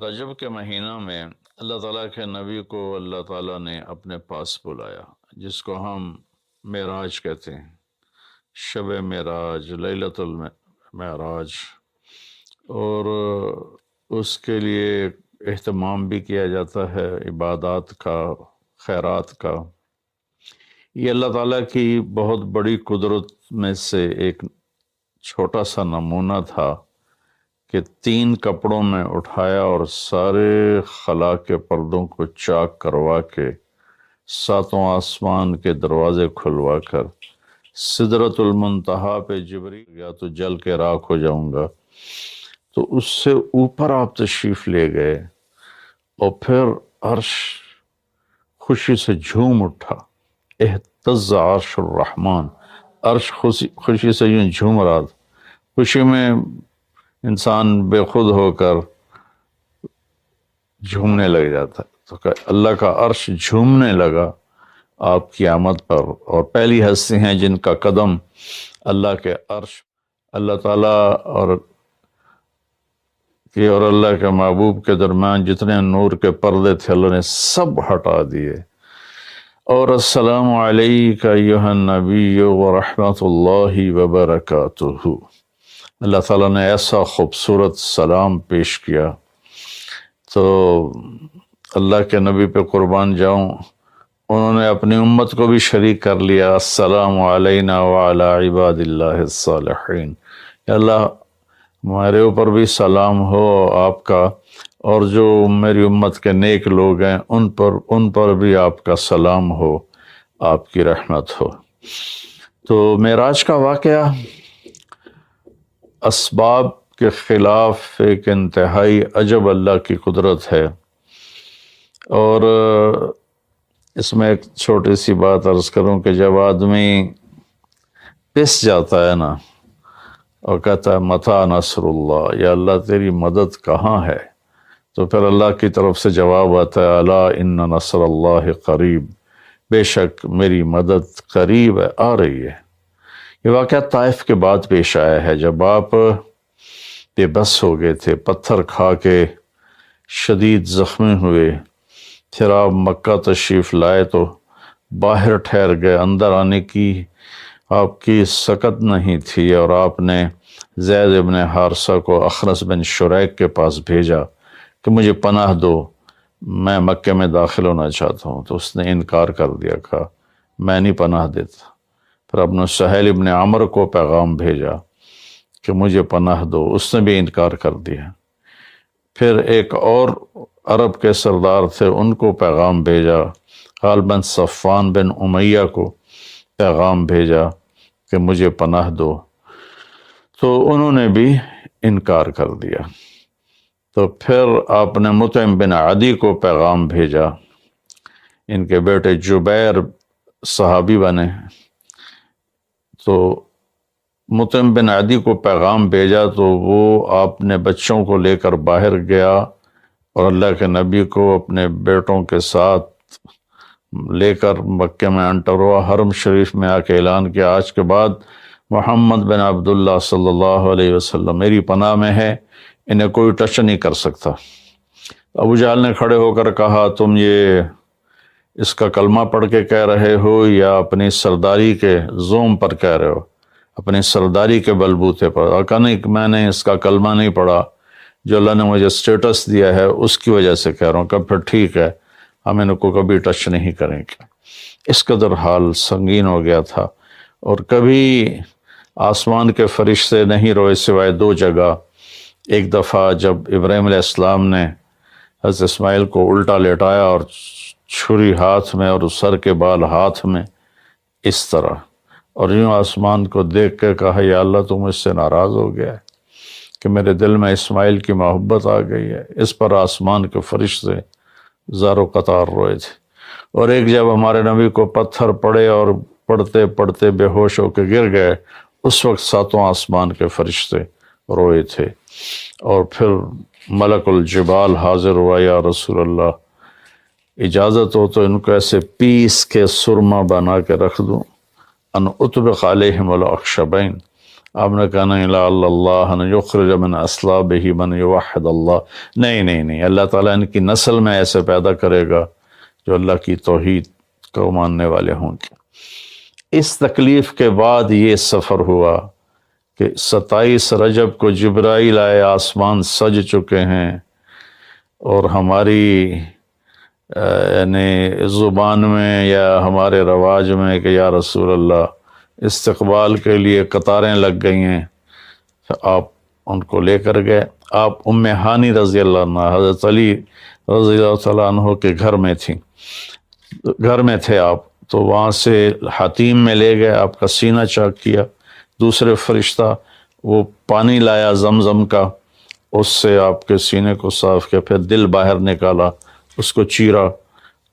رجب کے مہینہ میں اللہ تعالیٰ کے نبی کو اللہ تعالیٰ نے اپنے پاس بلایا، جس کو ہم معراج کہتے ہیں، شب معراج، لیلۃ المعراج۔ اور اس کے لیے اہتمام بھی کیا جاتا ہے عبادات کا، خیرات کا۔ یہ اللہ تعالیٰ کی بہت بڑی قدرت میں سے ایک چھوٹا سا نمونہ تھا کہ 3 کپڑوں میں اٹھایا اور سارے خلا کے پردوں کو چاک کروا کے 7 آسمان کے دروازے کھلوا کر سدرۃ المنتہا پہ جبریل گیا تو جل کے راکھ ہو جاؤں گا، تو اس سے اوپر آپ تشریف لے گئے اور پھر عرش خوشی سے جھوم اٹھا، اہتز عرش الرحمن، عرش خوشی سے یوں جھوم رہا تھا۔ خوشی میں انسان بے خود ہو کر جھومنے لگ جاتا ہے، تو اللہ کا عرش جھومنے لگا آپ کی آمد پر، اور پہلی ہستی ہیں جن کا قدم اللہ کے عرش، اللہ تعالیٰ اور اللہ کے محبوب کے درمیان جتنے نور کے پردے تھے اللہ نے سب ہٹا دیے۔ اور السلام علیک ایھا النبی ورحمۃ اللہ وبرکاتہ، اللہ تعالیٰ نے ایسا خوبصورت سلام پیش کیا۔ تو اللہ کے نبی پہ قربان جاؤں، انہوں نے اپنی امت کو بھی شریک کر لیا، السلام علینا وعلی عباد اللہ الصالحین، اللہ ہمارے اوپر بھی سلام ہو آپ کا، اور جو میری امت کے نیک لوگ ہیں ان پر بھی آپ کا سلام ہو، آپ کی رحمت ہو۔ تو معراج کا واقعہ اسباب کے خلاف ایک انتہائی عجب اللہ کی قدرت ہے۔ اور اس میں ایک چھوٹی سی بات عرض کروں کہ جب آدمی پس جاتا ہے نا اور کہتا ہے متی نصر اللہ، یا اللہ تیری مدد کہاں ہے، تو پھر اللہ کی طرف سے جواب آتا ہے الا ان نصر اللہ قریب، بے شک میری مدد قریب ہے، آ رہی ہے۔ یہ واقعہ طائف کے بعد پیش آیا ہے، جب آپ بے بس ہو گئے تھے، پتھر کھا کے شدید زخمی ہوئے، پھر آپ مکہ تشریف لائے تو باہر ٹھہر گئے، اندر آنے کی آپ کی سکت نہیں تھی، اور آپ نے زید ابن حارثہ کو اخنس بن شریک کے پاس بھیجا کہ مجھے پناہ دو، میں مکے میں داخل ہونا چاہتا ہوں، تو اس نے انکار کر دیا، کہا میں نہیں پناہ دیتا۔ پھر اپنے سہیل ابن عمر کو پیغام بھیجا کہ مجھے پناہ دو، اس نے بھی انکار کر دیا۔ پھر ایک اور عرب کے سردار تھے، ان کو پیغام بھیجا، غالباً بن صفوان بن امیہ کو پیغام بھیجا کہ مجھے پناہ دو، تو انہوں نے بھی انکار کر دیا۔ تو پھر آپ نے مطعم بن عدی کو پیغام بھیجا، ان کے بیٹے جبیر صحابی بنے، تو مطعم بن عدی کو پیغام بھیجا تو وہ آپ نے بچوں کو لے کر باہر گیا، اور اللہ کے نبی کو اپنے بیٹوں کے ساتھ لے کر مکے میں انٹر ہوا، حرم شریف میں آ کے اعلان کیا آج کے بعد محمد بن عبداللہ صلی اللہ علیہ وسلم میری پناہ میں ہے، انہیں کوئی ٹچ نہیں کر سکتا۔ ابو جہل نے کھڑے ہو کر کہا تم یہ اس کا کلمہ پڑھ کے کہہ رہے ہو یا اپنی سرداری کے زوم پر کہہ رہے ہو، اپنی سرداری کے بلبوتے پر؟ اور کہا نہیں، میں نے اس کا کلمہ نہیں پڑھا، جو اللہ نے مجھے سٹیٹس دیا ہے اس کی وجہ سے کہہ رہا ہوں۔ کہ پھر ٹھیک ہے، ہم ان کو کبھی ٹچ نہیں کریں گے۔ اس قدر حال سنگین ہو گیا تھا، اور کبھی آسمان کے فرشتے نہیں روئے سوائے 2 جگہ۔ ایک دفعہ جب ابراہیم علیہ السلام نے حضرت اسماعیل کو الٹا لیٹایا اور چھری ہاتھ میں اور سر کے بال ہاتھ میں، اس طرح، اور یوں آسمان کو دیکھ کے کہا یا اللہ تو مجھ سے ناراض ہو گیا ہے کہ میرے دل میں اسماعیل کی محبت آ گئی ہے۔ اس پر آسمان کے فرشتے زار و قطار روئے تھے۔ اور ایک جب ہمارے نبی کو پتھر پڑے اور پڑھتے پڑھتے بے ہوش ہو کے گر گئے، اس وقت 7 آسمان کے فرشتے روئے تھے۔ اور پھر ملک الجبال حاضر ہوا، یا رسول اللہ اجازت ہو تو ان کو ایسے پیس کے سرما بنا کے رکھ دوں، ان اطبق علیہم الاخشبین، آپ نے کہا نہیں لا اللہ ان یخرج من اصلابہ من یوحد اللہ، نہیں نہیں نہیں، اللہ تعالیٰ ان کی نسل میں ایسے پیدا کرے گا جو اللہ کی توحید کو ماننے والے ہوں گے۔ اس تکلیف کے بعد یہ سفر ہوا کہ 27 رجب کو جبرائیل آئے، آسمان سج چکے ہیں، اور ہماری یعنی زبان میں یا ہمارے رواج میں کہ یا رسول اللہ استقبال کے لیے قطاریں لگ گئی ہیں، آپ ان کو لے کر گئے۔ آپ ام ہانی رضی اللہ عنہ حضرت علی رضی اللہ تعالیٰ عنہ کے گھر میں تھے آپ، تو وہاں سے حتیم میں لے گئے، آپ کا سینہ چاک کیا، دوسرے فرشتہ وہ پانی لایا زمزم کا، اس سے آپ کے سینے کو صاف کیا، پھر دل باہر نکالا، اس کو چیرا،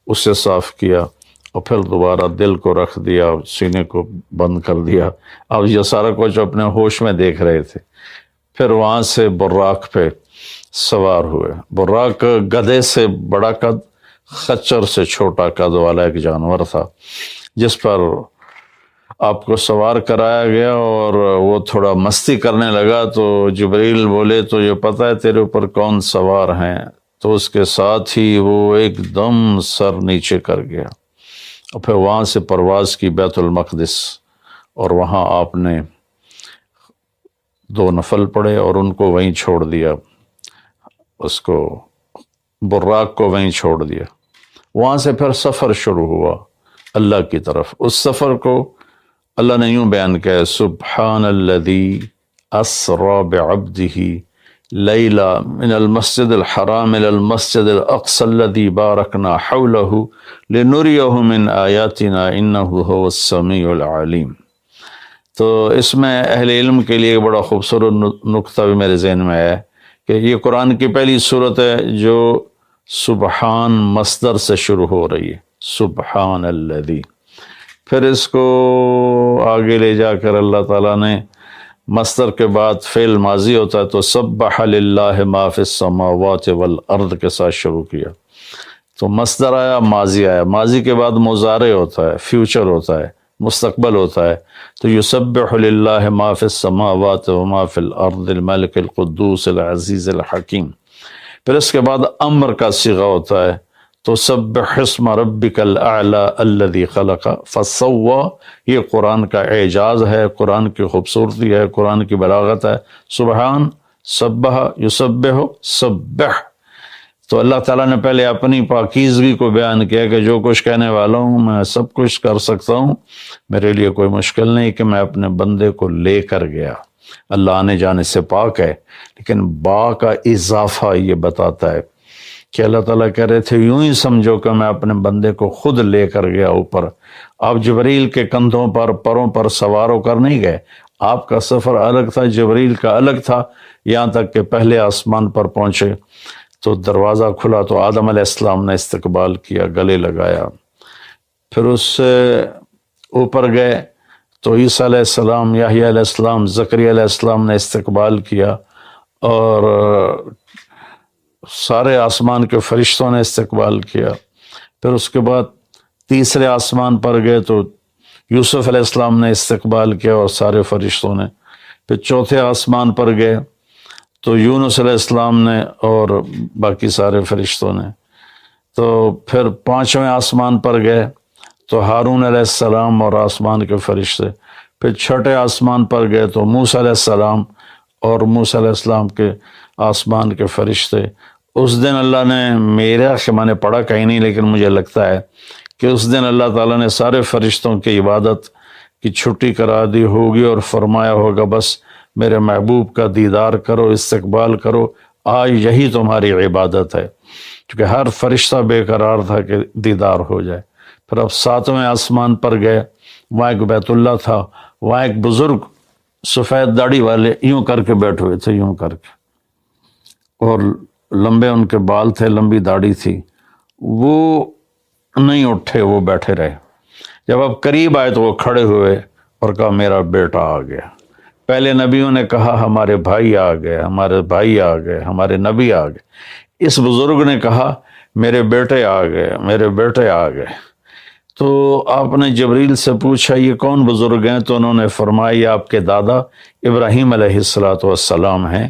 اس سے صاف کیا، اور پھر دوبارہ دل کو رکھ دیا، سینے کو بند کر دیا۔ اب یہ سارا کچھ اپنے ہوش میں دیکھ رہے تھے۔ پھر وہاں سے براق پہ سوار ہوئے۔ براق گدھے سے بڑا قد، خچر سے چھوٹا قد والا ایک جانور تھا، جس پر آپ کو سوار کرایا گیا، اور وہ تھوڑا مستی کرنے لگا تو جبریل بولے تو یہ پتہ ہے تیرے اوپر کون سوار ہیں؟ تو اس کے ساتھ ہی وہ ایک دم سر نیچے کر گیا، اور پھر وہاں سے پرواز کی بیت المقدس، اور وہاں آپ نے 2 نفل پڑھے اور ان کو وہیں چھوڑ دیا، اس کو براق کو وہیں چھوڑ دیا۔ وہاں سے پھر سفر شروع ہوا اللہ کی طرف۔ اس سفر کو اللہ نے یوں بیان کیا ہے، سبحان الذی اسری بعبدہ لیلا من المسجد الحرام الى المسجد الاقصى الذی بارکنا حولہ لنریہ من آیاتنا انہ هو السمیع العلیم۔ تو اس میں اہل علم کے لیے بڑا خوبصورت نقطہ بھی میرے ذہن میں ہے کہ یہ قرآن کی پہلی صورت ہے جو سبحان مصدر سے شروع ہو رہی ہے، سبحان الذی۔ پھر اس کو آگے لے جا کر اللہ تعالیٰ نے مصدر کے بعد فعل ماضی ہوتا ہے تو سبح للہ ما فی السماوات والارض کے ساتھ شروع کیا، تو مصدر آیا، ماضی آیا، ماضی کے بعد مضارع ہوتا ہے، فیوچر ہوتا ہے، مستقبل ہوتا ہے، تو یسبح للہ ما فی السماوات وما فی الارض الملک القدوس العزیز الحکیم۔ پھر اس کے بعد امر کا صیغہ ہوتا ہے، تو سبح اسم ربک الاعلی الذی خلق فسوی۔ یہ قرآن کا اعجاز ہے، قرآن کی خوبصورتی ہے، قرآن کی بلاغت ہے۔ سبحان، سبح، یسبح، سبح۔ تو اللہ تعالیٰ نے پہلے اپنی پاکیزگی کو بیان کیا کہ جو کچھ کہنے والا ہوں میں سب کچھ کر سکتا ہوں، میرے لیے کوئی مشکل نہیں کہ میں اپنے بندے کو لے کر گیا۔ اللہ آنے جانے سے پاک ہے، لیکن با کا اضافہ یہ بتاتا ہے کہ اللہ تعالیٰ کہہ رہے تھے یوں ہی سمجھو کہ میں اپنے بندے کو خود لے کر گیا اوپر۔ آپ جبریل کے کندھوں پر، پروں پر سوار ہو کر نہیں گئے، آپ کا سفر الگ تھا، جبریل کا الگ تھا، یہاں تک کہ پہلے آسمان پر پہنچے تو دروازہ کھلا تو آدم علیہ السلام نے استقبال کیا، گلے لگایا۔ پھر اس سے اوپر گئے تو عیسیٰ علیہ السلام، یحییٰ علیہ السلام، زکریا علیہ السلام نے استقبال کیا، اور سارے آسمان کے فرشتوں نے استقبال کیا۔ پھر اس کے بعد تیسرے آسمان پر گئے تو یوسف علیہ السلام نے استقبال کیا اور سارے فرشتوں نے۔ پھر چوتھے آسمان پر گئے تو یونس علیہ السلام نے اور باقی سارے فرشتوں نے۔ تو پھر پانچویں آسمان پر گئے تو ہارون علیہ السلام اور آسمان کے فرشتے۔ پھر چھٹے آسمان پر گئے تو موسیٰ علیہ السلام اور موسیٰ علیہ السلام کے آسمان کے فرشتے۔ اس دن اللہ نے، میرا میں نے پڑھا کہیں نہیں لیکن مجھے لگتا ہے کہ اس دن اللہ تعالیٰ نے سارے فرشتوں کی عبادت کی چھٹی کرا دی ہوگی اور فرمایا ہوگا بس میرے محبوب کا دیدار کرو، استقبال کرو، آج یہی تمہاری عبادت ہے، کیونکہ ہر فرشتہ بے قرار تھا کہ دیدار ہو جائے۔ پھر اب ساتویں آسمان پر گئے، وہاں ایک بیت اللہ تھا، وہاں ایک بزرگ سفید داڑھی والے یوں کر کے بیٹھے ہوئے تھے، یوں کر کے، اور لمبے ان کے بال تھے، لمبی داڑھی تھی، وہ نہیں اٹھے، وہ بیٹھے رہے۔ جب اب قریب آئے تو وہ کھڑے ہوئے اور کہا میرا بیٹا آ گیا۔ پہلے نبیوں نے کہا ہمارے بھائی آ گئے، ہمارے بھائی آ گئے، ہمارے نبی آ گئے۔ اس بزرگ نے کہا میرے بیٹے آ گئے، میرے بیٹے آ گئے۔ تو آپ نے جبریل سے پوچھا یہ کون بزرگ ہیں؟ تو انہوں نے فرمایا یہ آپ کے دادا ابراہیم علیہ السلام ہیں۔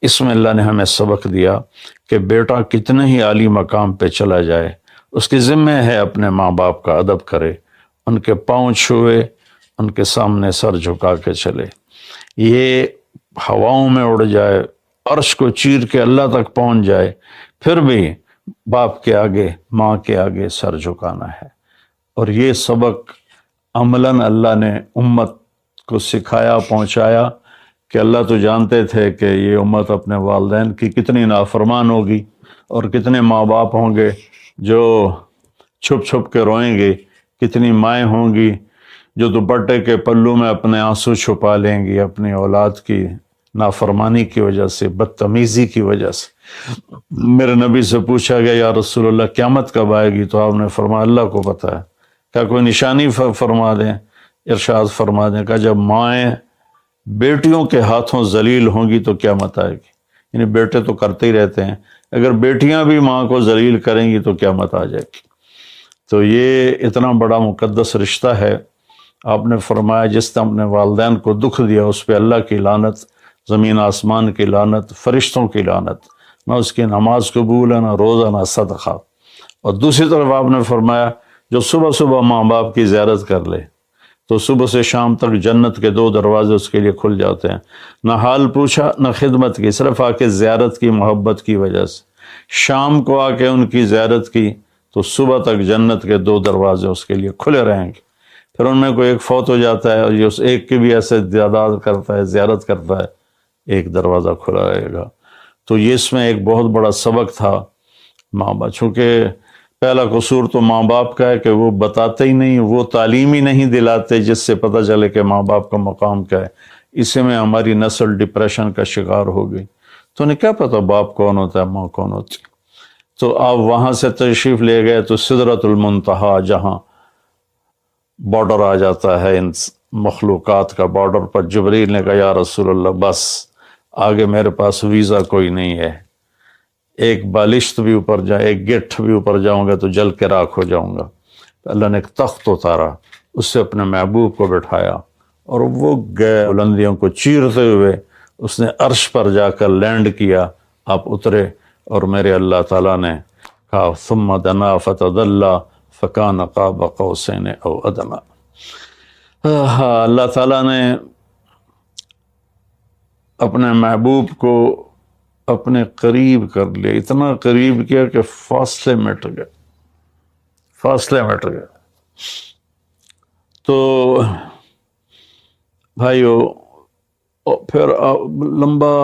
اس میں اللہ نے ہمیں سبق دیا کہ بیٹا کتنے ہی عالی مقام پہ چلا جائے، اس کی ذمہ ہے اپنے ماں باپ کا ادب کرے، ان کے پاؤں چھوئے، ان کے سامنے سر جھکا کے چلے۔ یہ ہواؤں میں اڑ جائے، عرش کو چیر کے اللہ تک پہنچ جائے، پھر بھی باپ کے آگے، ماں کے آگے سر جھکانا ہے۔ اور یہ سبق عملاً اللہ نے امت کو سکھایا، پہنچایا کہ اللہ تو جانتے تھے کہ یہ امت اپنے والدین کی کتنی نافرمان ہوگی، اور کتنے ماں باپ ہوں گے جو چھپ چھپ کے روئیں گے، کتنی مائیں ہوں گی جو دوپٹے کے پلو میں اپنے آنسو چھپا لیں گی اپنی اولاد کی نافرمانی کی وجہ سے، بدتمیزی کی وجہ سے۔ میرے نبی سے پوچھا گیا یا رسول اللہ قیامت کب آئے گی؟ تو آپ نے فرمایا اللہ کو پتہ ہے۔ کیا کوئی نشانی فرما دیں؟ ارشاد فرما دیں کہ جب مائیں بیٹیوں کے ہاتھوں ذلیل ہوں گی تو قیامت آئے گی۔ یعنی بیٹے تو کرتے ہی رہتے ہیں، اگر بیٹیاں بھی ماں کو ذلیل کریں گی تو قیامت آ جائے گی۔ تو یہ اتنا بڑا مقدس رشتہ ہے۔ آپ نے فرمایا جس نے اپنے والدین کو دکھ دیا اس پہ اللہ کی لعنت، زمین آسمان کی لعنت، فرشتوں کی لعنت، نہ اس کی نماز قبول ہے، نہ روزہ، نہ صدقہ۔ اور دوسری طرف آپ نے فرمایا جو صبح صبح ماں باپ کی زیارت کر لے تو صبح سے شام تک جنت کے 2 دروازے اس کے لیے کھل جاتے ہیں۔ نہ حال پوچھا نہ خدمت کی، صرف آ کے زیارت کی محبت کی وجہ سے۔ شام کو آ کے ان کی زیارت کی تو صبح تک جنت کے 2 دروازے اس کے لیے کھلے رہیں گے۔ پھر ان میں کوئی ایک فوت ہو جاتا ہے اور یہ اس ایک کی بھی ایسے تعداد کرتا ہے، زیارت کرتا ہے، ایک دروازہ کھلا رہے گا۔ تو یہ اس میں ایک بہت بڑا سبق تھا ماں باپ، چونکہ پہلا قصور تو ماں باپ کا ہے کہ وہ بتاتے ہی نہیں، وہ تعلیم ہی نہیں دلاتے جس سے پتہ چلے کہ ماں باپ کا مقام کیا ہے۔ اسی میں ہماری نسل ڈپریشن کا شکار ہو گئی۔ تو انہیں کیا پتا باپ کون ہوتا ہے، ماں کون ہوتی؟ تو آپ وہاں سے تشریف لے گئے تو سدرۃ المنتہا، جہاں بارڈر آ جاتا ہے ان مخلوقات کا، بارڈر پر جبریل نے کہا یا رسول اللہ بس آگے میرے پاس ویزا کوئی نہیں ہے، ایک بالشت بھی اوپر جائے، ایک گٹھ بھی اوپر جاؤں گا تو جل کے راکھ ہو جاؤں گا۔ اللہ نے ایک تخت اتارا، اس سے اپنے محبوب کو بٹھایا اور وہ گئے بلندیوں کو چیرتے ہوئے، اس نے عرش پر جا کر لینڈ کیا، آپ اترے اور میرے اللہ تعالیٰ نے کہا ثم دنا فتدلی فکان قاب قوسین او ادنی۔ اللہ تعالیٰ نے اپنے محبوب کو اپنے قریب کر لیا، اتنا قریب کیا کہ فاصلے مٹ گئے، فاصلے مٹ گئے۔ تو بھائیو پھر لمبا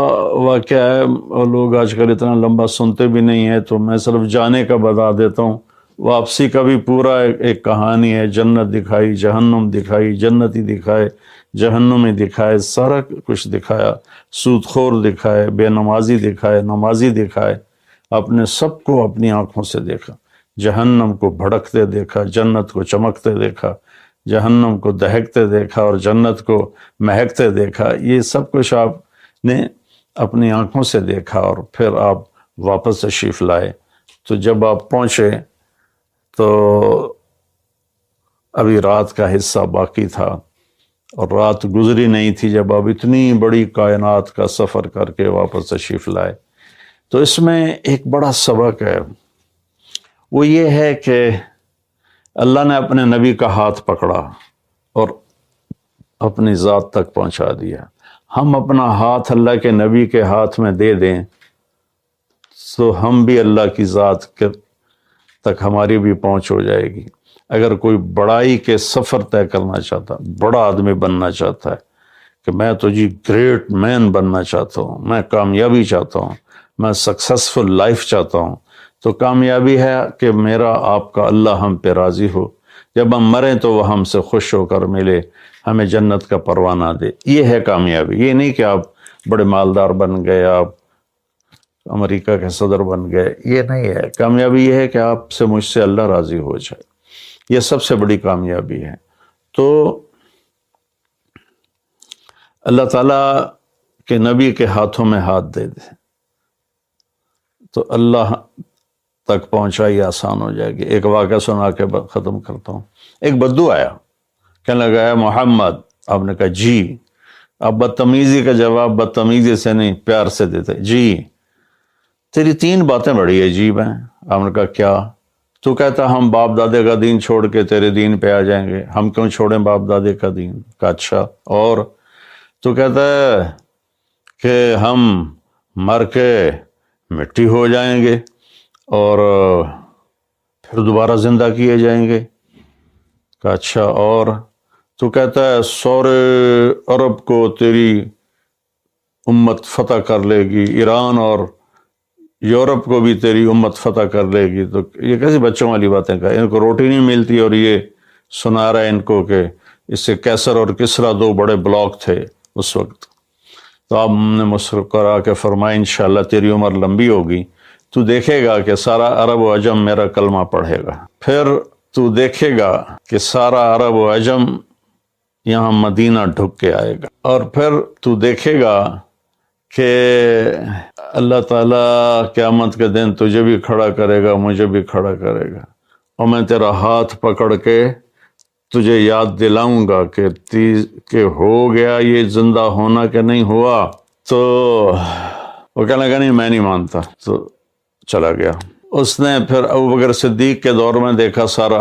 واقعہ ہے، اور لوگ آج کل اتنا لمبا سنتے بھی نہیں ہیں، تو میں صرف جانے کا بتا دیتا ہوں۔ واپسی کا بھی پورا ایک کہانی ہے، جنت دکھائی، جہنم دکھائی، جنتی دکھائے، جہنمی دکھائے، سارا کچھ دکھایا، سود خور دکھائے، بے نمازی دکھائے، نمازی دکھائے، آپ نے سب کو اپنی آنکھوں سے دیکھا۔ جہنم کو بھڑکتے دیکھا، جنت کو چمکتے دیکھا، جہنم کو دہکتے دیکھا اور جنت کو مہکتے دیکھا۔ یہ سب کچھ آپ نے اپنی آنکھوں سے دیکھا، اور پھر آپ واپس تشریف لائے۔ تو جب آپ پہنچے تو ابھی رات کا حصہ باقی تھا اور رات گزری نہیں تھی جب آپ اتنی بڑی کائنات کا سفر کر کے واپس تشریف لائے۔ تو اس میں ایک بڑا سبق ہے، وہ یہ ہے کہ اللہ نے اپنے نبی کا ہاتھ پکڑا اور اپنی ذات تک پہنچا دیا۔ ہم اپنا ہاتھ اللہ کے نبی کے ہاتھ میں دے دیں تو ہم بھی اللہ کی ذات تک ہماری بھی پہنچ ہو جائے گی۔ اگر کوئی بڑائی کے سفر طے کرنا چاہتا، بڑا آدمی بننا چاہتا ہے کہ میں تو جی گریٹ مین بننا چاہتا ہوں، میں کامیابی چاہتا ہوں، میں سکسیسفل لائف چاہتا ہوں، تو کامیابی ہے کہ میرا آپ کا اللہ ہم پہ راضی ہو، جب ہم مریں تو وہ ہم سے خوش ہو کر ملے، ہمیں جنت کا پروانہ دے۔ یہ ہے کامیابی۔ یہ نہیں کہ آپ بڑے مالدار بن گئے، آپ امریکہ کے صدر بن گئے، یہ نہیں ہے کامیابی۔ یہ ہے کہ آپ سے، مجھ سے اللہ راضی ہو جائے، یہ سب سے بڑی کامیابی ہے۔ تو اللہ تعالیٰ کے نبی کے ہاتھوں میں ہاتھ دے دے تو اللہ تک پہنچائی آسان ہو جائے گی۔ ایک واقعہ سنا کے ختم کرتا ہوں۔ ایک بدو آیا، کہنے لگا ہے محمد، آپ نے کہا جی۔ اب بدتمیزی کا جواب بدتمیزی سے نہیں، پیار سے دیتے، جی تیری 3 باتیں بڑی عجیب ہیں۔ آپ نے کہا کیا؟ تو کہتا ہم باپ دادے کا دین چھوڑ کے تیرے دین پہ آ جائیں گے، ہم کیوں چھوڑیں باپ دادے کا دین؟ کہا اچھا، اور؟ تو کہتا ہے کہ ہم مر کے مٹی ہو جائیں گے اور پھر دوبارہ زندہ کیے جائیں گے۔ کہا اچھا، اور؟ تو کہتا ہے سورے عرب کو تیری امت فتح کر لے گی، ایران اور یورپ کو بھی تیری امت فتح کر لے گی۔ تو یہ کیسی بچوں والی باتیں کہا، ان کو روٹی نہیں ملتی اور یہ سنا رہا ہے ان کو کہ اس سے کیسر اور کسرا 2 بڑے بلاک تھے اس وقت۔ تو آپ نے مسکرا کے فرمایا انشاءاللہ تیری عمر لمبی ہوگی، تو دیکھے گا کہ سارا عرب و عجم میرا کلمہ پڑھے گا، پھر تو دیکھے گا کہ سارا عرب و عجم یہاں مدینہ ڈھک کے آئے گا، اور پھر تو دیکھے گا کہ اللہ تعالیٰ قیامت کے دن تجھے بھی کھڑا کرے گا، مجھے بھی کھڑا کرے گا، اور میں تیرا ہاتھ پکڑ کے تجھے یاد دلاؤں گا کہ ہو گیا یہ زندہ ہونا کہ نہیں ہوا۔ تو وہ کہنے لگا نہیں میں نہیں مانتا، تو چلا گیا۔ اس نے پھر ابوبکر صدیق کے دور میں دیکھا سارا